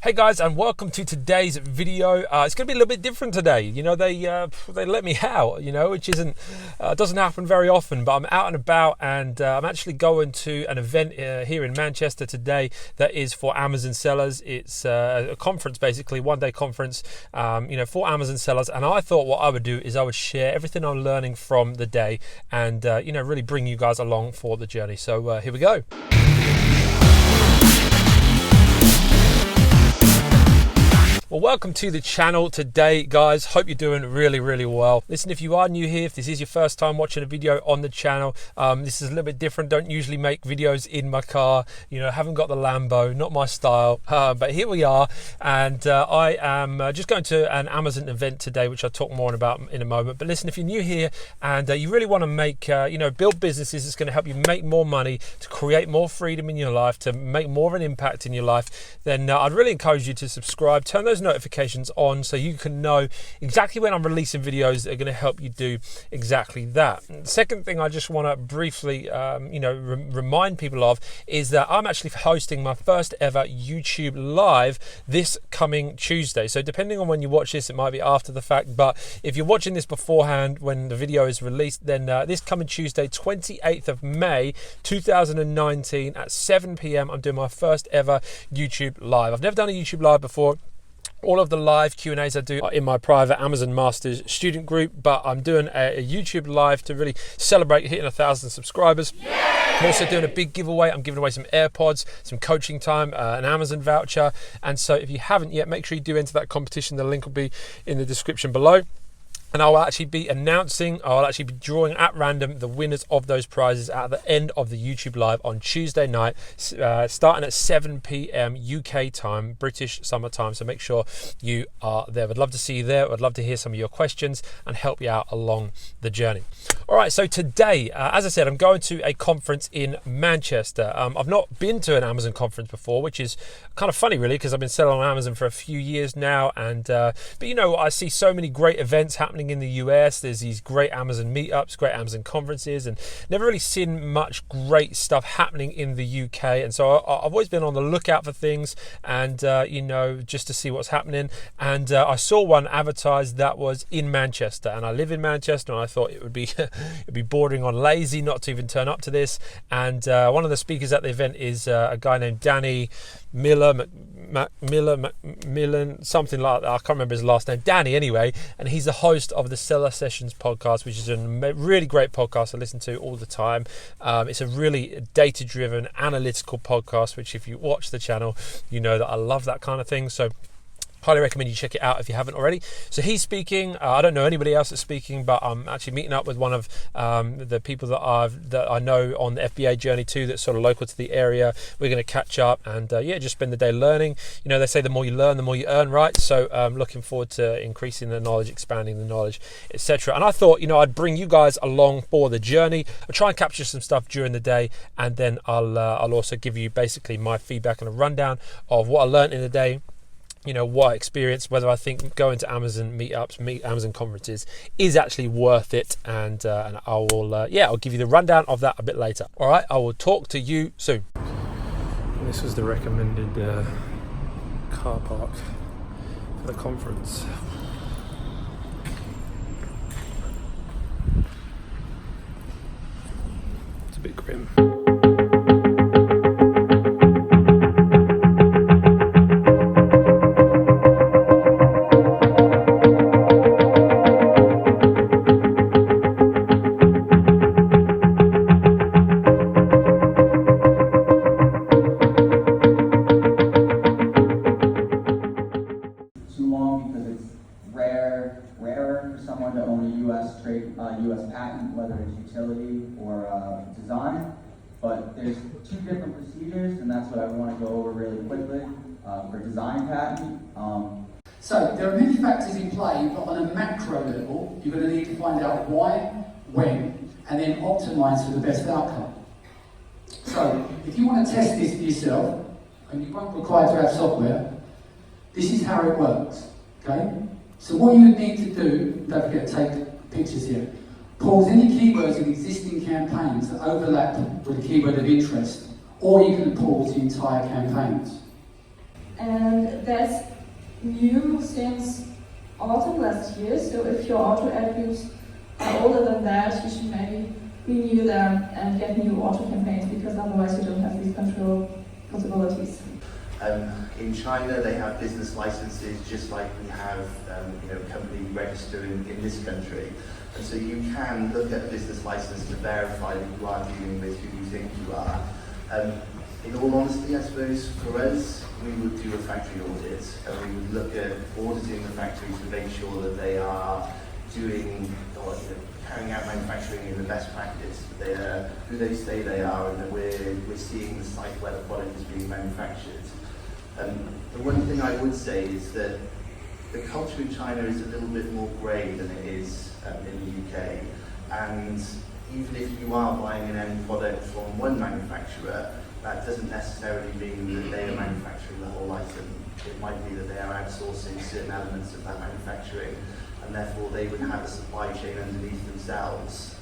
Hey guys, and welcome to today's video. It's going to be a little bit different today. You know, they let me out, which doesn't happen very often, but I'm out and about, and I'm actually going to an event here in Manchester today that is for Amazon sellers. It's a conference, basically, one-day conference, for Amazon sellers. And I thought what I would do is I would share everything I'm learning from the day and, really bring you guys along for the journey. So here we go. Well, welcome to the channel today, guys. Hope you're doing really, really well. Listen, if you are new here, if this is your first time watching a video on the channel, this is a little bit different. Don't usually make videos in my car. Haven't got the Lambo, not my style. But here we are, and I am just going to an Amazon event today, which I'll talk more about in a moment. But listen, if you're new here and you really want to make, build businesses that's going to help you make more money, to create more freedom in your life, to make more of an impact in your life, then I'd really encourage you to subscribe, turn those notifications on so you can know exactly when I'm releasing videos that are going to help you do exactly that. Second thing I just want to briefly remind people of is that I'm actually hosting my first ever YouTube live this coming Tuesday. So depending on when you watch this, it might be after the fact, but if you're watching this beforehand when the video is released, then this coming Tuesday, 28th of May 2019 at 7 p.m. I'm doing my first ever YouTube live. I've never done a YouTube live before. All of the live Q&As I do are in my private Amazon Masters student group, but I'm doing a YouTube live to really celebrate hitting 1,000 subscribers. I'm also doing a big giveaway. I'm giving away some AirPods, some coaching time, an Amazon voucher. And so if you haven't yet, make sure you do enter that competition. The link will be in the description below. And I'll actually be drawing at random the winners of those prizes at the end of the YouTube live on Tuesday night, starting at 7 p.m. UK time, British summer time. So make sure you are there. I'd love to see you there. I'd love to hear some of your questions and help you out along the journey. All right, so today, as I said, I'm going to a conference in Manchester. I've not been to an Amazon conference before, which is kind of funny, really, because I've been selling on Amazon for a few years now. And I see so many great events happening in the US. There's these great Amazon meetups, great Amazon conferences, and never really seen much great stuff happening in the UK. And so I've always been on the lookout for things and just to see what's happening. And I saw one advertised that was in Manchester, and I live in Manchester, and I thought it would be it'd be bordering on lazy not to even turn up to this. And one of the speakers at the event is a guy named Danny Miller, something like that. I can't remember his last name. Danny, anyway, and he's the host of the Seller Sessions podcast, which is a really great podcast I listen to all the time. It's a really data-driven, analytical podcast, which if you watch the channel, you know that I love that kind of thing. So highly recommend you check it out if you haven't already. So he's speaking. I don't know anybody else that's speaking, but I'm actually meeting up with one of the people that I know on the FBA journey too, that's sort of local to the area. We're going to catch up and just spend the day learning. They say the more you learn, the more you earn, right? So I'm looking forward to increasing the knowledge, expanding the knowledge, etc. And I thought, I'd bring you guys along for the journey. I'll try and capture some stuff during the day, and then I'll also give you basically my feedback and a rundown of what I learned in the day. What I experienced, whether I think going to Amazon meetups, Amazon conferences is actually worth it, and I'll give you the rundown of that a bit later. All right, I will talk to you soon. This was the recommended car park for the conference. It's a bit grim. U.S. patent, whether it's utility or design, but there's two different procedures, and that's what I want to go over really quickly for design patent. So there are many factors in play, but on a macro level, you're going to need to find out why, when, and then optimize for the best outcome. So if you want to test this for yourself, and you won't require to have software, this is how it works, okay? So what you would need to do, don't forget to take pictures here, pause any keywords in existing campaigns that overlap with a keyword of interest, or you can pause the entire campaigns. and that's new since autumn last year. So if your auto attributes are older than that, you should maybe renew them and get new auto campaigns, because otherwise you don't have these control possibilities. In China, they have business licenses just like we have, company register in this country. And so you can look at a business license to verify that you are dealing with who you think you are. In all honesty, I suppose, for us, we would do a factory audit, and we would look at auditing the factories to make sure that they are doing, or carrying out manufacturing in the best practice, that they are who they say they are, and that we're seeing the site where the product is being manufactured. The one thing I would say is that the culture in China is a little bit more grey than it is in the UK, and even if you are buying an end product from one manufacturer, that doesn't necessarily mean that they are manufacturing the whole item. It might be that they are outsourcing certain elements of that manufacturing, and therefore they would have a supply chain underneath themselves.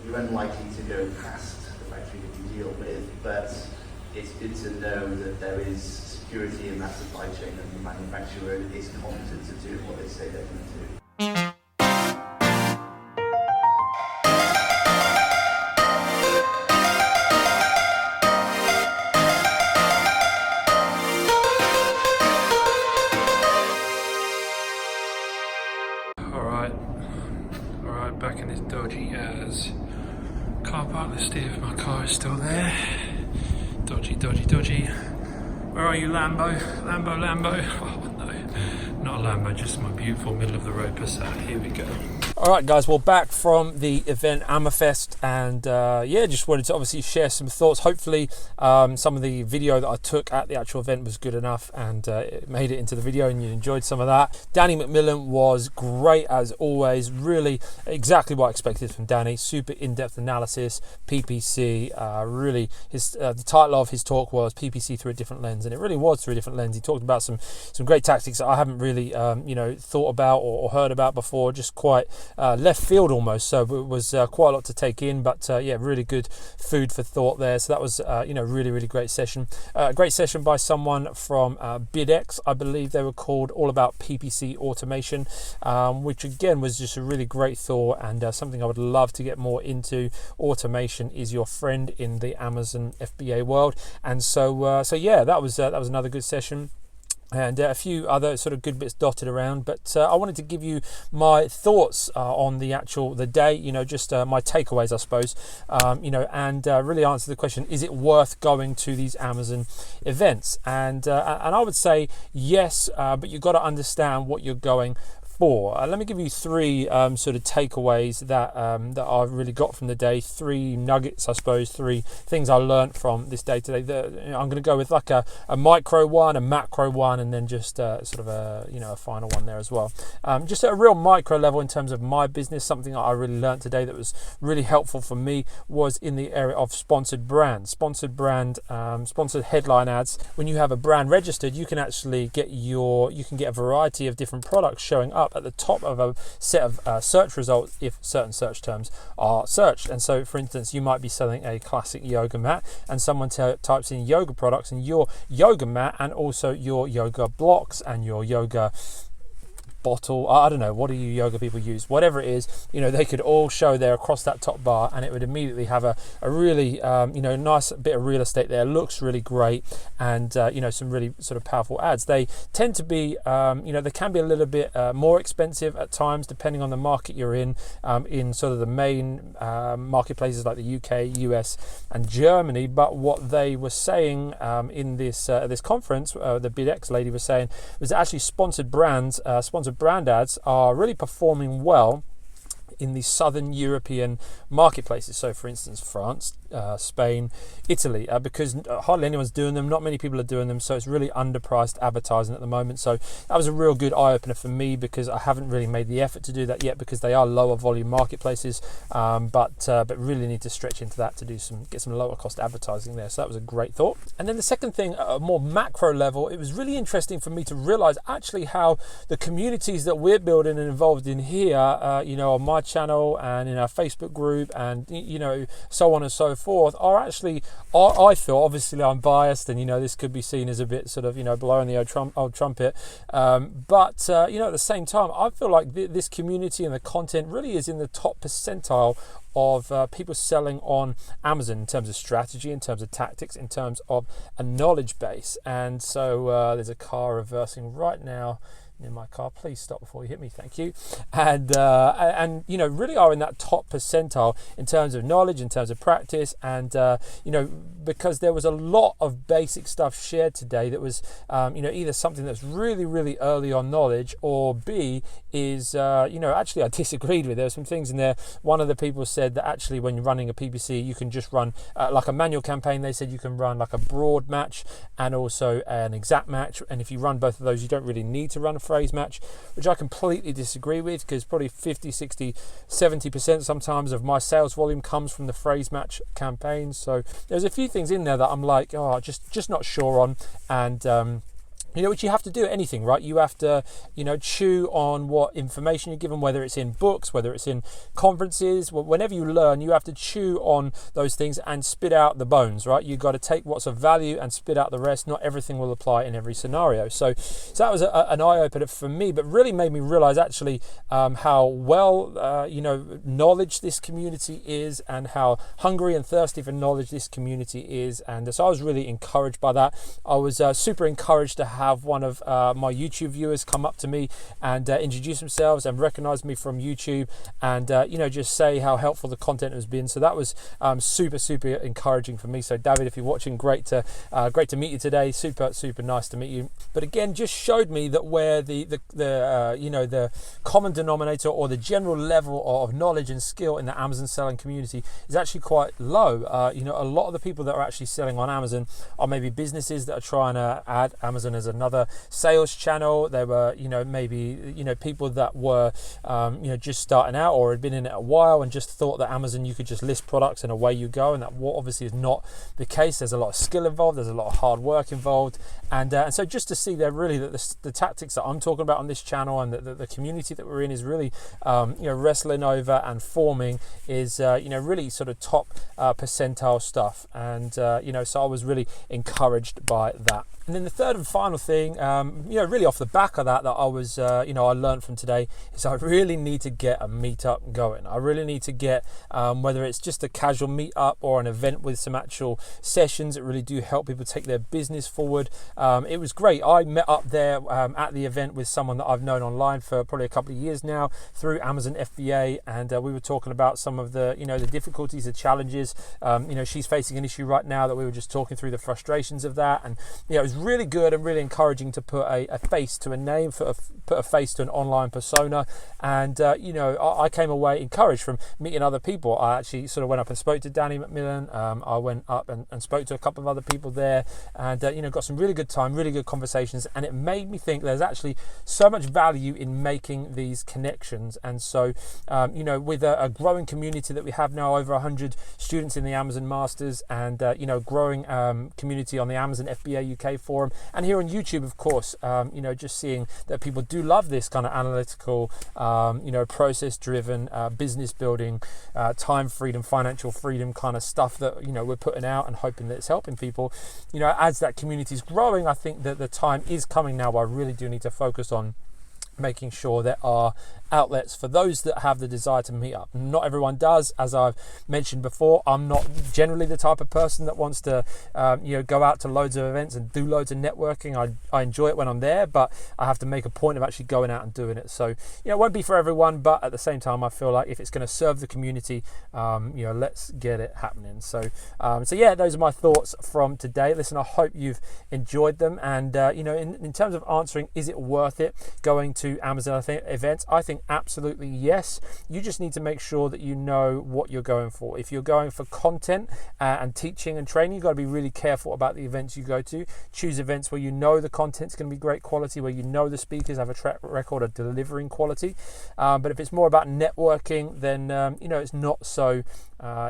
You're unlikely to go past the factory that you deal with, but it's good to know that there is security in that supply chain, and the manufacturer is competent to do what they say they're going to do. Alright, back in this dodgy as car park. Let's see if my car is still there. Dodgy. Where are you, Lambo? Lambo. Oh no, not a Lambo, just my beautiful middle of the road Passat. Here we go. Alright guys, well, back from the event AMAFest, and just wanted to obviously share some thoughts. Hopefully some of the video that I took at the actual event was good enough, and it made it into the video and you enjoyed some of that. Danny McMillan was great as always, really exactly what I expected from Danny. Super in-depth analysis, PPC, really the title of his talk was PPC through a different lens, and it really was through a different lens. He talked about some great tactics that I haven't really thought about or heard about before, just quite left field almost, so it was quite a lot to take in, but really good food for thought there. So that was really great session. Great session by someone from BidX, I believe they were called, all about PPC automation, which again was just a really great thought, and something I would love to get more into. Automation is your friend in the Amazon FBA world, and so that was another good session. And a few other sort of good bits dotted around, but I wanted to give you my thoughts on the day, just my takeaways, I suppose, and really answer the question: is it worth going to these Amazon events? And I would say yes, but you've got to understand what you're going for. Let me give you three sort of takeaways that I really got from the day. Three nuggets, I suppose. Three things I learned from this day today. I'm going to go with like a micro one, a macro one, and then just sort of a final one there as well. Just at a real micro level in terms of my business, something that I really learned today that was really helpful for me was in the area of sponsored headline ads. When you have a brand registered, you can actually get a variety of different products showing up at the top of a set of search results if certain search terms are searched. And so, for instance, you might be selling a classic yoga mat, and someone types in yoga products and your yoga mat, and also your yoga blocks and your yoga bottle, I don't know, what do you yoga people use, whatever it is, they could all show there across that top bar, and it would immediately have a really nice bit of real estate there. Looks really great, and some really sort of powerful ads. They tend to be they can be a little bit more expensive at times depending on the market you're in sort of the main marketplaces like the UK, US and Germany. But what they were saying in this conference, the BidX lady was saying, was that actually sponsored brand ads are really performing well in the southern European marketplaces. So for instance, France, Spain, Italy, because hardly anyone's doing them, not many people are doing them, so it's really underpriced advertising at the moment. So that was a real good eye-opener for me, because I haven't really made the effort to do that yet, because they are lower volume marketplaces, but really need to stretch into that to get some lower cost advertising there. So that was a great thought. And then the second thing, at a more macro level, it was really interesting for me to realize actually how the communities that we're building and involved in here, on my channel and in our Facebook group and, you know, so on and so forth are actually, I feel, obviously I'm biased and, you know, this could be seen as a bit sort of, you know, blowing the old trumpet, but you know, at the same time, I feel like this community and the content really is in the top percentile of people selling on Amazon in terms of strategy, in terms of tactics, in terms of a knowledge base. And so there's a car reversing right now in my car. Please stop before you hit me, thank you. And you know, really are in that top percentile in terms of knowledge, in terms of practice, and you know, because there was a lot of basic stuff shared today that was you know, either something that's really, really early on knowledge, or B is you know, actually I disagreed with. There were some things in there. One of the people said that actually when you're running a PPC, you can just run like a manual campaign. They said you can run like a broad match and also an exact match, and if you run both of those, you don't really need to run a phrase match, which I completely disagree with, because probably 50, 60, 70% sometimes of my sales volume comes from the phrase match campaigns. So there's a few things in there that I'm like, oh, just not sure on. And you know, which you have to do at anything, right? You have to, you know, chew on what information you're given, whether it's in books, whether it's in conferences, whenever you learn, you have to chew on those things and spit out the bones, right? You've got to take what's of value and spit out the rest. Not everything will apply in every scenario. So that was an eye-opener for me, but really made me realize actually how well, you know, knowledge this community is, and how hungry and thirsty for knowledge this community is. And so I was really encouraged by that. I was super encouraged to have one of my YouTube viewers come up to me and introduce themselves and recognize me from YouTube, and you know, just say how helpful the content has been. So that was super encouraging for me. So David, if you're watching, great to meet you today. Super nice to meet you. But again, just showed me that where the you know, the common denominator or the general level of knowledge and skill in the Amazon selling community is actually quite low. You know, a lot of the people that are actually selling on Amazon are maybe businesses that are trying to add Amazon as another sales channel. There were, you know, maybe, you know, people that were you know, just starting out or had been in it a while and just thought that Amazon, you could just list products and away you go, and that obviously is not the case. There's a lot of skill involved, there's a lot of hard work involved, and so just to see there really that the tactics that I'm talking about on this channel and the community that we're in is really you know, wrestling over and forming is you know, really sort of top percentile stuff. And you know, so I was really encouraged by that. And then the third and final thing, you know, really off the back of that I was, you know, I learned from today is I really need to get a meetup going. I really need to get, whether it's just a casual meetup or an event with some actual sessions that really do help people take their business forward. It was great. I met up there at the event with someone that I've known online for probably a couple of years now through Amazon FBA, and we were talking about some of the, you know, the difficulties, the challenges. You know, she's facing an issue right now that we were just talking through the frustrations of that, and you know, it was really good and really encouraging to put a face to a name, put a face to an online persona. And you know, I came away encouraged from meeting other people. I actually sort of went up and spoke to Danny McMillan. I went up and spoke to a couple of other people there, and you know, got some really good time, really good conversations, and it made me think there's actually so much value in making these connections. And so you know, with a growing community that we have now, over 100 students in the Amazon Masters, and you know, growing community on the Amazon FBA UK forum, and here on YouTube, of course, you know, just seeing that people do love this kind of analytical, you know, process driven, business building, time freedom, financial freedom kind of stuff that, you know, we're putting out and hoping that it's helping people. You know, as that community is growing, I think that the time is coming now where I really do need to focus on making sure there are outlets for those that have the desire to meet up. Not everyone does, as I've mentioned before. I'm not generally the type of person that wants to you know, go out to loads of events and do loads of networking. I enjoy it when I'm there, but I have to make a point of actually going out and doing it. So, you know, it won't be for everyone, but at the same time, I feel like if it's going to serve the community, you know, let's get it happening. So so yeah, those are my thoughts from today. Listen, I hope you've enjoyed them, and you know, in terms of answering, is it worth it going to Amazon events? I think absolutely yes. You just need to make sure that you know what you're going for. If you're going for content and teaching and training, you've got to be really careful about the events you go to. Choose events where you know the content's going to be great quality, where you know the speakers have a track record of delivering quality. But if it's more about networking, then you know, it's not so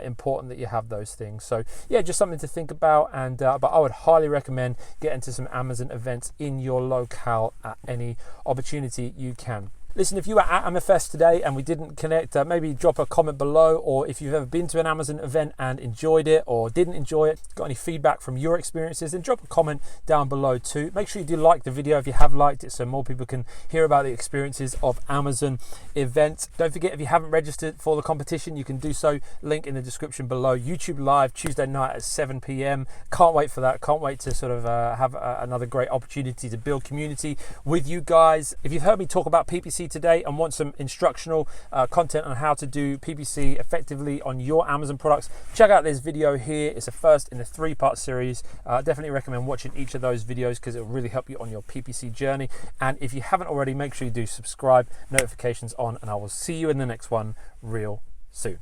important that you have those things. So yeah, just something to think about. And but I would highly recommend getting to some Amazon events in your locale at any opportunity you can. Listen, if you were at AmaFest today and we didn't connect, maybe drop a comment below, or if you've ever been to an Amazon event and enjoyed it or didn't enjoy it, got any feedback from your experiences, then drop a comment down below too. Make sure you do like the video if you have liked it, so more people can hear about the experiences of Amazon events. Don't forget, if you haven't registered for the competition, you can do so. Link in the description below. YouTube Live Tuesday night at 7 p.m. Can't wait for that. Can't wait to sort of have another great opportunity to build community with you guys. If you've heard me talk about PPC today and want some instructional content on how to do PPC effectively on your Amazon products, check out this video here. It's the first in a 3-part series. Definitely recommend watching each of those videos because it will really help you on your PPC journey. And if you haven't already, make sure you do subscribe, notifications on, and I will see you in the next one real soon.